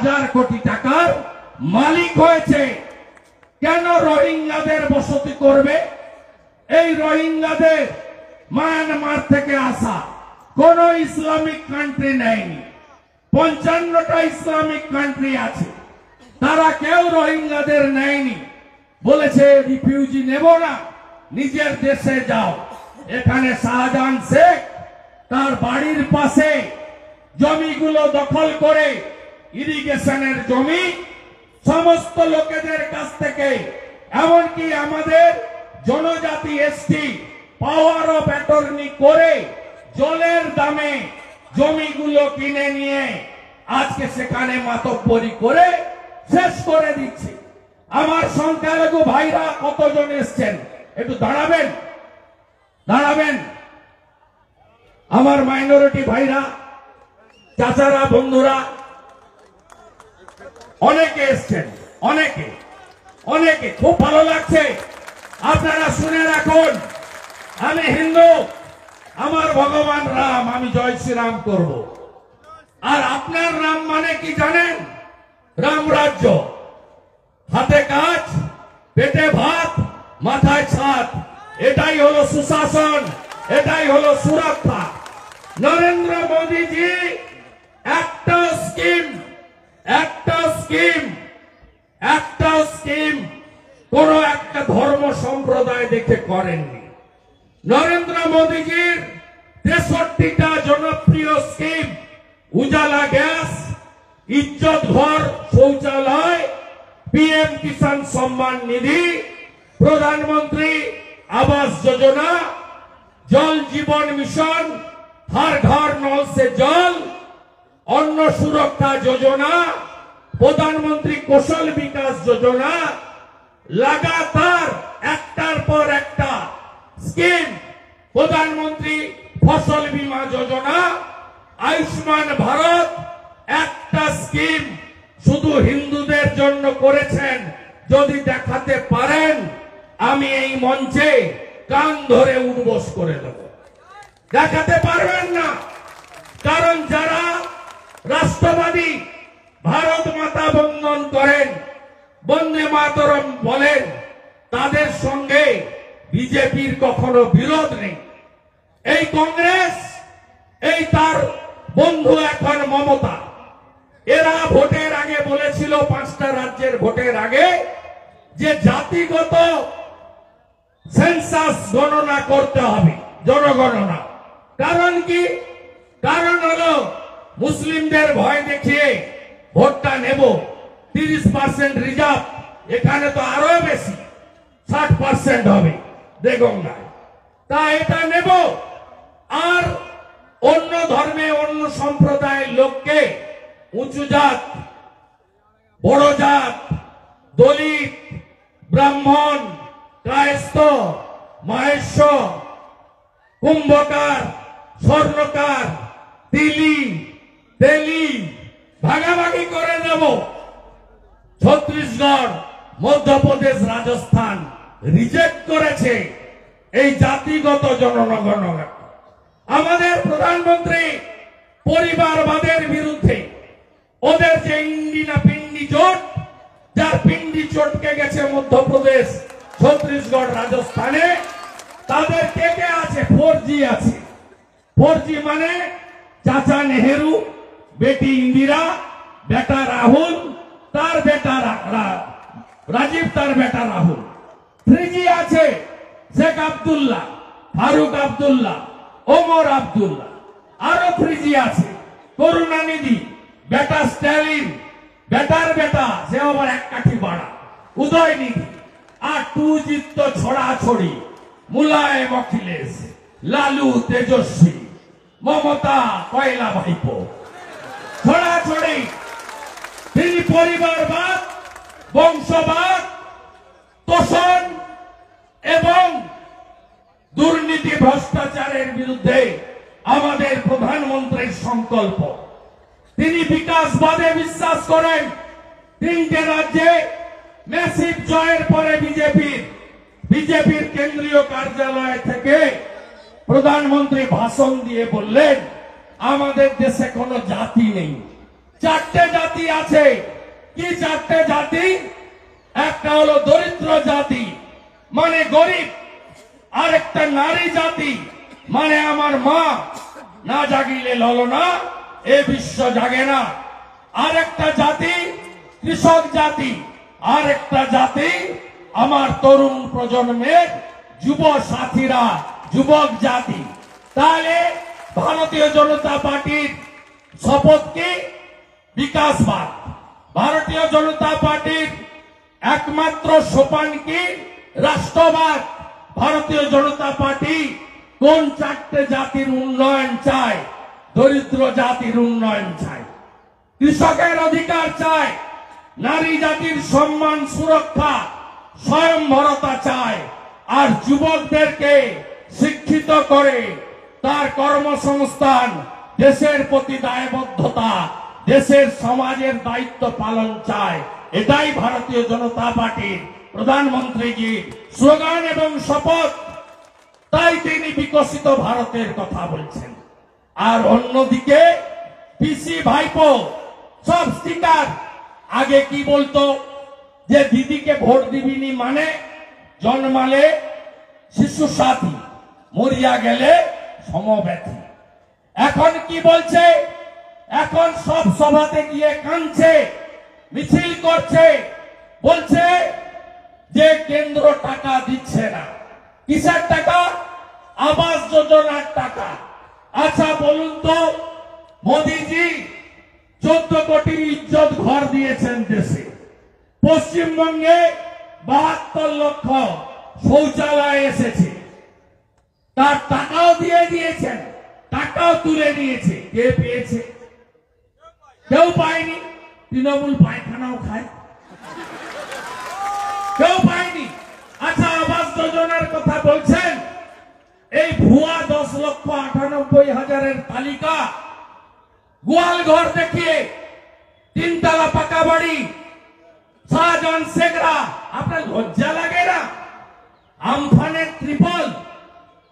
হাজার কোটি টাকার মালিক হয়েছে। কেন রোহিঙ্গাদের বসতি করবে? এই রোহিঙ্গাদের মায়ানমার থেকে আসা কোন ইসলামিক কান্ট্রি নেয়নি। 55টা ইসলামিক কান্ট্রি আছে, তারা কেউ রোহিঙ্গাদের নেয়নি। বলেছে রিফিউজি নেব না, নিজের দেশে যাও। এখানে শাহজাহান শেখ তার বাড়ির পাশে জমিগুলো দখল করে ইরিগেশনের জমি সমস্ত লোকেদের কাছ থেকে, এমনকি আমাদের জনজাতি এসটি পাওয়ার অফ অ্যাটর্নি করে জলের দামে জমিগুলো কিনে নিয়ে আজকে সেখানে মাতব্বরি করে শেষ করে দিচ্ছে। আমার সংখ্যালঘু ভাইরা কতজন এসছেন একটু দাঁড়াবেন, দাঁড়াবেন। আমার মাইনরিটি ভাইরা, চাচারা, বন্ধুরা অনেকে এসছেন, অনেকে অনেকে খুব ভালো লাগছে। আপনারা শুনে রাখুন, আমি হিন্দু, আমার ভগবান রাম, আমি জয় শ্রীরাম করব। আর আপনার রাম মানে কি জানেন? রাম রাজ্য, হাতে কাজ, পেটে ভাত, মাথায় ছাদ। এটাই হলো সুশাসন, এটাই হলো সুরক্ষা। নরেন্দ্র মোদীজি একটা স্কিম কোন একটা ধর্ম সম্প্রদায় দেখে করেননি। নরেন্দ্র মোদীজির 63টা জনপ্রিয় স্কিম, উজালা গ্যাস, ইজ্জত ঘর শৌচালয়, পিএম কিষাণ সম্মান নিধি, প্রধানমন্ত্রী আবাস যোজনা, জল জীবন মিশন, हर घर नल से जल, अन्न सुरक्षा योजना, प्रधानमंत्री कौशल विकास योजना, लगातार एकटार पर एकटा स्कीम, प्रधानमंत्री फसल बीमा योजना, आयुष्मान भारत एकटा स्कीम शुधु हिंदुदेर जन्य करेছেন। যদি দেখাতে পারেন আমি এই মঞ্চে কান ধরে উঠবোস করে দেব। দেখাতে পারবেন না, কারণ যারা রাষ্ট্রবাদী ভারত মাতা বন্দন করেন, বন্দে মাতরম বলেন, তাদের সঙ্গে বিজেপির কখনো বিরোধ নেই। এই কংগ্রেস, এই তার বন্ধু এখন মমতা, এরা ভোটের আগে বলেছিল, 5টা রাজ্যের ভোটের আগে, যে জাতিগত সেন্সাস গণনা করতে হবে, জনগণনা। কারণ কি? কারণ হলো মুসলিমদের ভয় দেখিয়ে ভোটটা নেব। 30% রিজার্ভ, এখানে তো আরো বেশি, 60% হবে দেগঙ্গায়, তা এটা নেব। আর অন্য ধর্মে, অন্য সম্প্রদায়ের লোককে উঁচু জাত, বড় জাত, দলিত, ব্রাহ্মণ, কায়স্থ, মহেশ, কুম্ভকার, স্বর্ণকার, তিলি, তেলি ভাগাভাগি করে দেব। ছত্তিশগড়, মধ্যপ্রদেশ, রাজস্থান রিজেক্ট করেছে এই জাতিগত জনগণনা। আমাদের প্রধানমন্ত্রী পরিবারবাদের বিরুদ্ধে, ওদের যে ইন্ডিনা পিন্ডি জোট, যার পিন্ডি চটকে গেছে মধ্যপ্রদেশ, ছত্তিশগড়, রাজস্থানে, তাদের কে কে আছে? 4G আছে। 4G মানে চাচা নেহেরু, বেটি ইন্দিরা, বেটা রাহুল, তার বেটা রাজীব, তার বেটা রাহুল। 3G আছে শেখ আব্দুল্লাহ, ফারুক আব্দুল্লাহ, ওমর আব্দুল্লাহ। আরো 3G আছে করুণানিধি, বেটা স্ট্যালিন, বেটার বেটা, সে আবার এক কাঠি বাড়া, উদয়নিধি। আর 2G তো ছড়াছড়ি, মুলায়ম অখিলেশ, লালু তেজস্বী, মমতা কয়লা ভাইপো, ছড়াছড়ি। তিনি পরিবারবাদ, বংশবাদ, তোষণ এবং দুর্নীতি ভ্রষ্টাচারের বিরুদ্ধে আমাদের প্রধানমন্ত্রীর সংকল্প। তিনি বিকাশবাদে বিশ্বাস করেন। 3টে রাজ্যে ম্যাসিভ জয়ের পরে বিজেপির কেন্দ্রীয় কার্যালয় থেকে প্রধানমন্ত্রী ভাষণ দিয়ে বললেন, আমাদের দেশে কোনো জাতি নেই, চারটে জাতি আছে। কি চারটে জাতি? একটা হলো দরিদ্র জাতি, মানে গরিব। আরেকটা নারী জাতি, মানে আমার মা, না জাগিলে ললনা এ বিশ্ব জাগে না। আরেকটা জাতি কৃষক জাতি, আরেকটা জাতি আমার তরুণ প্রজন্মের যুব সাথীরা, যুবক জাতি। তাহলে ভারতীয় জনতা পার্টির শপথ কি? বিকাশবাদ। ভারতীয় জনতা পার্টির একমাত্র সোপান কি? রাষ্ট্রবাদ। ভারতীয় জনতা পার্টি কোন চারটে জাতির উন্নয়ন চায়? দরিদ্র জাতির উন্নয়ন চায়, কৃষকের অধিকার চায়, নারী জাতির সম্মান সুরক্ষা স্বয়ংভরতা চায়, আর যুবকদেরকে শিক্ষিত করে তার কর্মসংস্থান, দেশের প্রতি দায়বদ্ধতা, দেশের সমাজের দায়িত্ব পালন চায়। এটাই ভারতীয় জনতা পার্টির প্রধানমন্ত্রীজির স্লোগান এবং শপথ। তাই তিনি বিকশিত ভারতের কথা বলছেন। আর অন্যদিকে পিসি ভাইপো সব স্টিকার। আগে কি বলতো? যে দিদিকে ভোট দিবিনি মানে জন্মালে শিশু সাথী, মরিয়া গেলে সমব্যথী। এখন কি বলছে? এখন সব সভাতে গিয়ে কাঁদছে, মিছিল করছে, বলছে যে কেন্দ্র টাকা দিচ্ছে না। কিসের টাকা? আবাস যোজনার টাকা। আচ্ছা বলুন তো, মোদিজি 14 কোটি ইজ্জত ঘর দিয়েছেন দেশে। পশ্চিমবঙ্গে 72 লক্ষ শৌচালয় এসেছে, তার টাকাও দিয়ে দিয়েছেন, টাকাও তুলে নিয়েছে। কে পেয়েছে? কেউ পায়নি। তৃণমূল পায়খানাও খায়, কেউ পায়নি। আচ্ছা আবাস যোজনার কথা বলছেন, এই ভুয়া 10,98,000 তালিকা, গোয়াল ঘর দেখিয়ে 3 তলা পাকা বাড়ি, শাহজাহান শেখরা। আপনার লজ্জা লাগে না? আমফানের ত্রিপল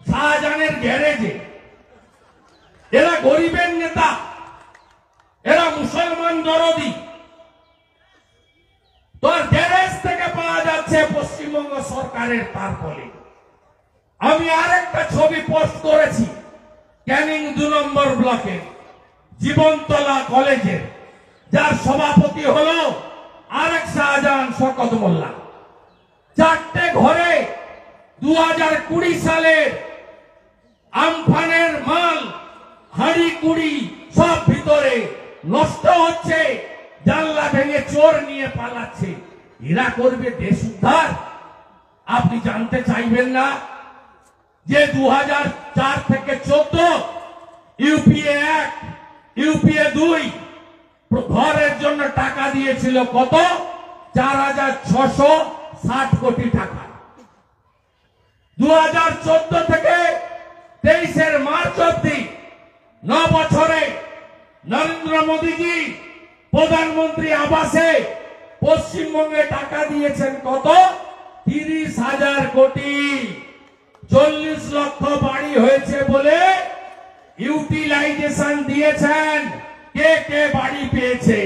শাহজাহানের গ্যারেজে। এরা গরিবের নেতা, এরা মুসলমান দরদি। তোর গ্যারেজ থেকে পাওয়া যাচ্ছে পশ্চিমবঙ্গ সরকারের তারপরে। আমি আরেকটা ছবি পোস্ট করেছি, ক্যানিং 2 নম্বর ব্লকে জীবনতলা কলেজের, যার সভাপতি হলো আরেক শাহজাহান শকত মোল্লা। 4টে ঘরে 2020 সালের আমফানের মাল, হাঁড়ি কুড়ি সব ভিতরে নষ্ট হচ্ছে, জানলা ভেঙে চোর নিয়ে পালাচ্ছে। এরা করবে দেশ উদ্ধার? আপনি জানতে চাইবেন না যে 2004 থেকে 14 ইউপিএ 1, ইউপিএ 2 ঘরের জন্য টাকা দিয়েছিল কত? 4,660 কোটি টাকা। 2014 থেকে 23 মার্চ অব্দি 9 বছরে নরেন্দ্র মোদীজি প্রধানমন্ত্রী আবাসে পশ্চিমবঙ্গে টাকা দিয়েছেন কত? 30,000 কোটি। 40 লক্ষ বাড়ি হয়েছে বলে ইউটিলাইজেশন দিয়েছেন। কে কে বাড়ি পেয়েছে?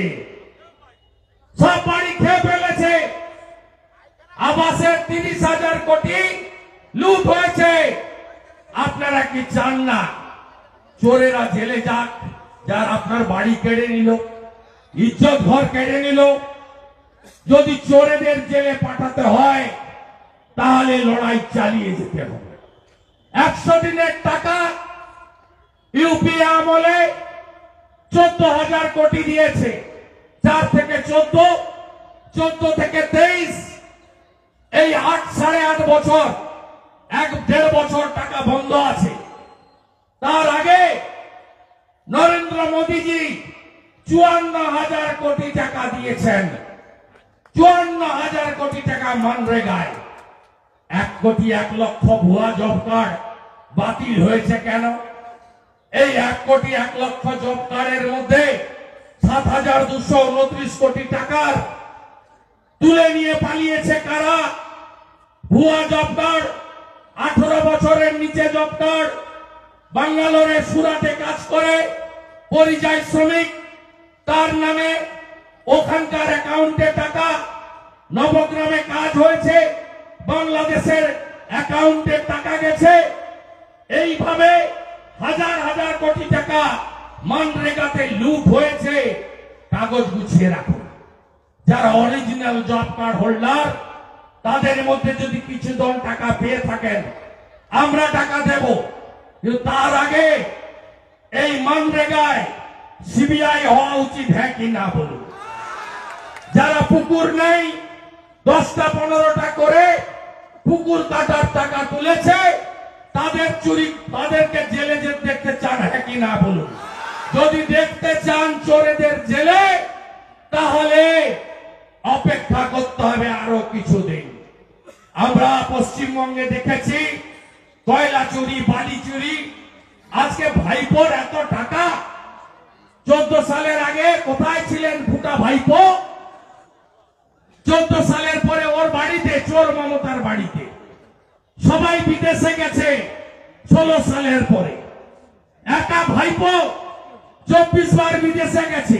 সব বাড়ি খেয়ে ফেলেছে। আবাসের 30,000 কোটি লুট হয়েছে। আপনারা কি চান না চোরেরা জেলে যাক? যার আপনার বাড়ি কেড়ে নিল, ইজ্জত ঘর কেড়ে নিল, যদি চোরেদের জেলে পাঠাতে হয় তাহলে লড়াই চালিয়ে যেতে হবে। 100 দিনের টাকা ইউপিএ আমলে 14,000 কোটি দিয়েছে। 4 থেকে 14, 14 থেকে 23, এই 8.5 বছর, 1.5 বছর টাকা বন্ধ আছে। তার আগে নরেন্দ্র মোদীজি 54,000 কোটি টাকা দিয়েছেন। 54,000 কোটি টাকা মানরেগায়। 1 কোটি 1 লক্ষ ভুয়া জব কার্ড বাতিল হয়েছে কেন? এই 1 কোটি 1 লক্ষ জব কার্ডের মধ্যে 7,229 কোটি টাকার তুলে নিয়ে পালিয়েছে কারা? ভুয়া জব কার্ড, 18 বছরের নিচে জব কার্ড, বাঙ্গালোরে সুরাটে কাজ করে পরিযায়ী শ্রমিক, তার নামে ওখানকার অ্যাকাউন্টে টাকা, নবগ্রামে কাজ হয়েছে, বাংলাদেশের অ্যাকাউন্টে টাকা গেছে। এইভাবে হাজার হাজার কোটি টাকা মানরেগাতে লুট হয়েছে। কাগজ গুছিয়ে রাখুন। যারা অরিজিনাল জব কার্ড হোল্ডার তাদের মধ্যে যদি কিছু জন টাকা পেয়ে থাকেন আমরা টাকা দেব, কিন্তু তার আগে এই মানরেগায় সিবিআই হওয়া উচিত, হ্যাঁ কি না বলুন। যারা পুকুর নেই 10টা 15টা করে পুকুর কাটার টাকা তুলেছে তাদের চুরি, তাদেরকে জেলে যেতে দেখতে চান, হ্যাঁ কি না বলুন। যদি দেখতে চান চোরেদের জেলে, তাহলে অপেক্ষা করতে হবে আরো কিছুদিন। আমরা পশ্চিমবঙ্গে দেখেছি কয়লা চুরি, বালি চুরি। আজকে ভাইপোর এত টাকা, 14 সালের আগে কোথায় ছিলেন ফুটা ভাইপো? 14 সালের পরে ওর বাড়িতে, চোর মমতার বাড়িতে সবাই বিদেশে গেছে। 16 সালের পরে একা ভাইপো 24 বার বিদেশে গেছে।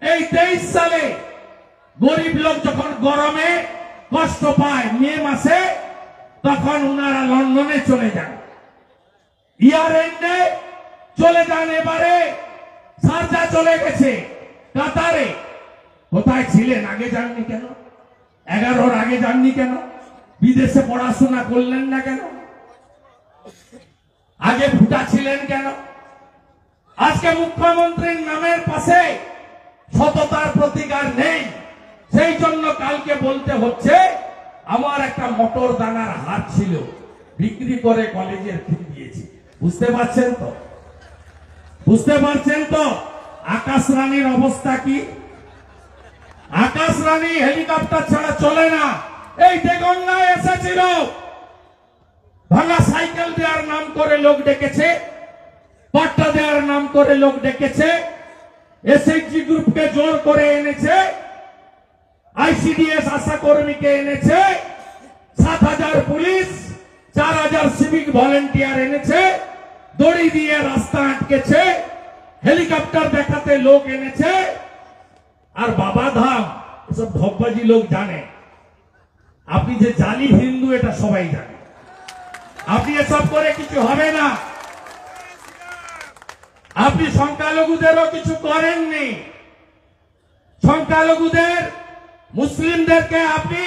এই 23 সালে গরিব লোক যখন গরমে কষ্ট পায় মে মাসে, তখন উনারা লন্ডনে চলে যান, ইয়ার এন্ডে চলে যান। এবারে সারজা চলে গেছে, কাতারে। কোথায় ছিলেন? আগে যাননি কেন? 11-র আগে যাননি কেন? বিদেশে পড়াশোনা করলেন না কেন? আগে ফুটা ছিলেন কেন? আজকে মুখ্যমন্ত্রীর নামের পাশে সততার প্রতিকার নেই। সেই জন্য কালকে বলতে হচ্ছে আমার একটা মটর দানার হাত ছিল, বিক্রি করে কলেজের ফি দিয়েছি। বুঝতে পারছেন তো? বুঝতে পারছেন তো আকাশ রানীর অবস্থা কি? আকাশ রানী হেলিকপ্টার ছাড়া চলে না। এই দেগঙ্গায় এসেছিল, ভাঙা সাইকেল দেওয়ার নাম করে লোক ডেকেছে, পাট্টা দেওয়ার নাম করে লোক ডেকেছে, এসএইচজি গ্রুপকে জোর করে এনেছে, আইসিডিএস আশা কর্মীকে এনেছে, 7,000 পুলিশ, 4,000 সিভিক ভলেন্টিয়ার এনেছে, দড়ি দিয়ে রাস্তা আটকেছে, হেলিকপ্টার দেখাতে লোক এনেছে। আর বাবা ধাম এসব ভগবাজি লোক জানে। আপনি যে জালি হিন্দু এটা সবাই জানে। আপনি এসব করে কিছু হবে না। আপনি সংখ্যালঘুদেরও কিছু করেননি। সংখ্যালঘুদের, মুসলিমদেরকে আপনি,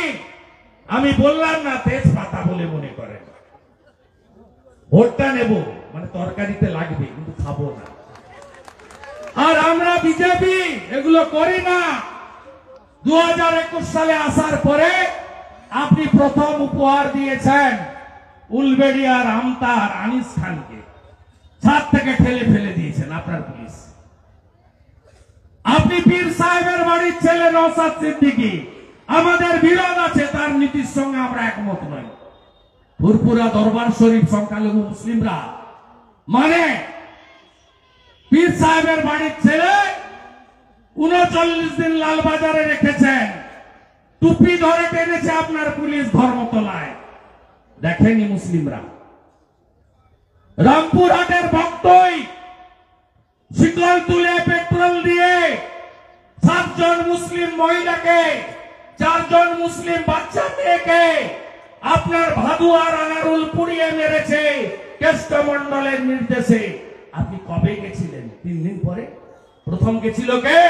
আমি বললাম না তেজপাতা বলে মনে করেন। ভোটটা নেব মানে তরকারিতে লাগবে, কিন্তু খাবো না। আর আমরা বিজেপি এগুলো করি না। 2021 সালে আসার পরে আপনি প্রথম উপহার দিয়েছেন উলবেড়িয়ার আমতার আনিস খানকে, ছাদ থেকে ঠেলে ফেলে দিয়েছেন আপনার পুলিশ। আপনি পীর সাহেবের বাড়ির ছেলে নওশাদ সিদ্দিকী, আমাদের বিরোধ আছে, তার নীতির সঙ্গে আমরা একমত নই। ফুরপুরা দরবার শরীফ সংখ্যালঘু মুসলিমরা মানে পীর সাহেবের বাড়ির ছেলে 39 দিন লালবাজারে রেখেছেন, টুপি ধরে টেনেছে আপনার পুলিশ ধর্মতলায়। দেখেনি মুসলিমরা? রামপুরহাটের ভক্তই শিকল তুলে পেট্রোল দিয়ে 7 জন মুসলিম মহিলাকে, 4 জন মুসলিম বাচ্চা মেয়েকে আপনার ভাদুয়ার আনারুল পুড়িয়ে মেরেছে কেষ্টমণ্ডলের নির্দেশে। আপনি কবে গেছিলেন? 3 দিন পরে। প্রথম গেছিল কে?